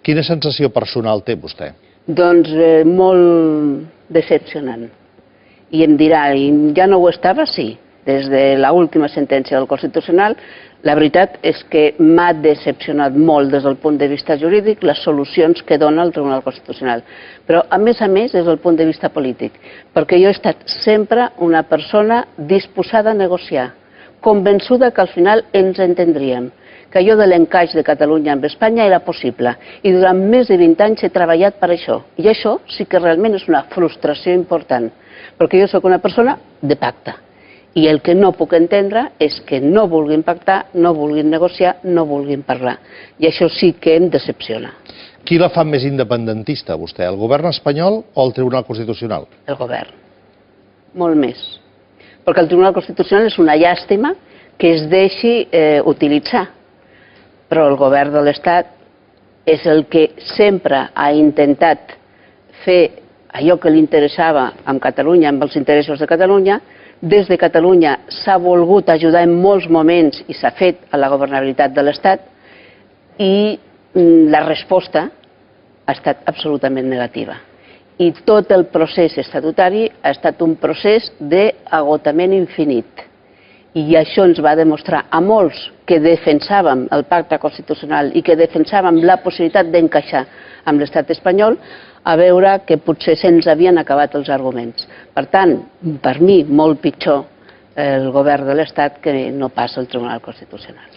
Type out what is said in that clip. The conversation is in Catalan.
Quina sensació personal té vostè? Doncs molt decepcionant. I em dirà, ja no ho estava? Sí. Des de l'última sentència del Constitucional, la veritat és que m'ha decepcionat molt des del punt de vista jurídic les solucions que dona el Tribunal Constitucional. Però, a més, des del punt de vista polític, perquè jo he estat sempre una persona disposada a negociar, convençuda que al final ens entendríem, que allò de l'encaix de Catalunya amb Espanya era possible. I durant més de 20 anys he treballat per això. I això sí que realment és una frustració important, perquè jo sóc una persona de pacte. I el que no puc entendre és que no vulguin pactar, no vulguin negociar, no vulguin parlar. I això sí que em decepciona. Qui la fa més independentista, vostè? El govern espanyol o el Tribunal Constitucional? El govern. Molt més. Perquè el Tribunal Constitucional és una llàstima que es deixi utilitzar. Però el govern de l'Estat és el que sempre ha intentat fer allò que li interessava amb Catalunya, amb els interessos de Catalunya. Des de Catalunya s'ha volgut ajudar en molts moments i s'ha fet a la governabilitat de l'Estat i la resposta ha estat absolutament negativa. I tot el procés estatutari ha estat un procés d'agotament infinit. I això ens va demostrar a molts que defensàvem el pacte constitucional i que defensàvem la possibilitat d'encaixar amb l'estat espanyol, a veure que potser se'ns havien acabat els arguments. Per tant, per mi, molt pitjor el govern de l'Estat que no pas el Tribunal Constitucional.